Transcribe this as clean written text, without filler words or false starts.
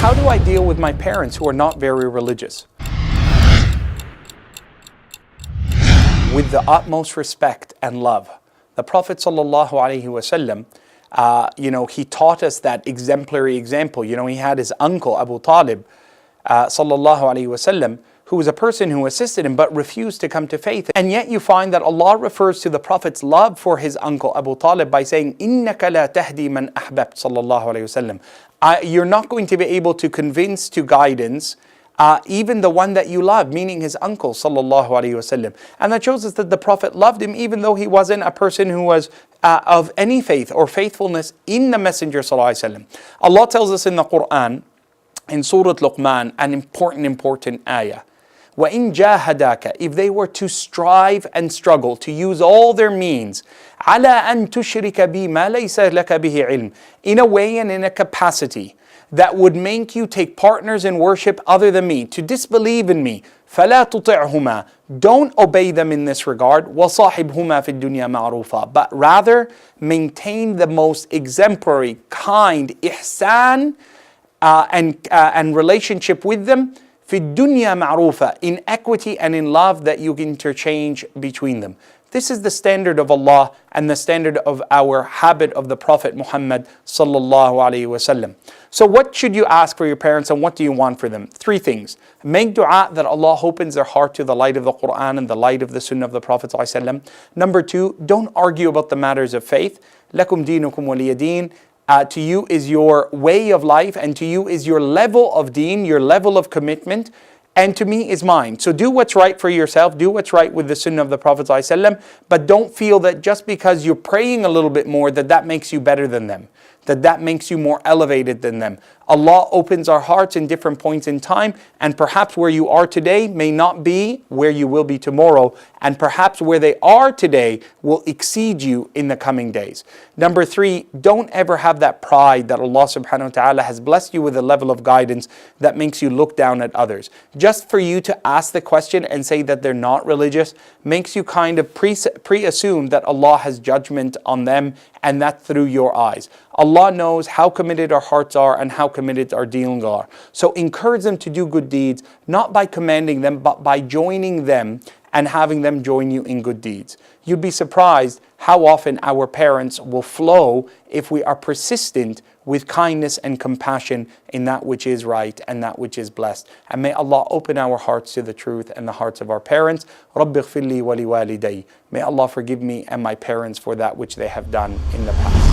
How do I deal with my parents who are not very religious? With the utmost respect and love. The Prophet ﷺ, he taught us that exemplary example. He had his uncle Abu Talib, ﷺ, who was a person who assisted him but refused to come to faith. And yet you find that Allah refers to the Prophet's love for his uncle Abu Talib by saying, إِنَّكَ لَا تَهْدِي مَنْ أَحْبَبْتَ sallallahu alayhi wasallam. You're not going to be able to convince to guidance even the one that you love, meaning his uncle sallallahu alayhi wasallam. And that shows us that the Prophet loved him even though he wasn't a person who was of any faith or faithfulness in the Messenger sallallahu alayhi wasallam. Allah tells us in the Quran, in Surah Luqman, an important ayah. وَإِن جَاهَدَاكَ, if they were to strive and struggle, to use all their means, عَلَىٰ أَن تُشْرِكَ بِي مَا لَيْسَ لَكَ بِهِ عِلْمٍ, in a way and in a capacity that would make you take partners in worship other than me, to disbelieve in me, فَلَا تُطِعْهُمَا, don't obey them in this regard, وَصَاحِبْهُمَا فِي الدُّنْيَا مَعْرُوفًا, but rather maintain the most exemplary, kind, ihsan, and relationship with them, في الدنيا معروفة, in equity and in love that you interchange between them. This is the standard of Allah and the standard of our habit of the Prophet Muhammad sallallahu alaihi wasallam. So what should you ask for your parents and what do you want for them? 3 things. Make dua that Allah opens their heart to the light of the Quran and the light of the Sunnah of the Prophet sallallahu alaihi wasallam. Number 2, don't argue about the matters of faith. لَكُمْ دِينُكُمْ وَلِيَ دِينٍ. To you is your way of life, and to you is your level of deen, your level of commitment, and to me is mine. So do what's right for yourself, do what's right with the Sunnah of the Prophet ﷺ, but don't feel that just because you're praying a little bit more that makes you better than them, that makes you more elevated than them. Allah opens our hearts in different points in time, and perhaps where you are today may not be where you will be tomorrow, and perhaps where they are today will exceed you in the coming days. Number 3, don't ever have that pride that Allah subhanahu wa ta'ala has blessed you with a level of guidance that makes you look down at others. Just for you to ask the question and say that they're not religious makes you kind of pre-assume that Allah has judgment on them, and that through your eyes. Allah knows how committed our hearts are and how committed our dealings are. So encourage them to do good deeds, not by commanding them, but by joining them and having them join you in good deeds. You'd be surprised how often our parents will flow if we are persistent with kindness and compassion in that which is right and that which is blessed. And may Allah open our hearts to the truth and the hearts of our parents. رَبِّ اغْفِرْ لِي وَلِوَالِدَيَّ. May Allah forgive me and my parents for that which they have done in the past.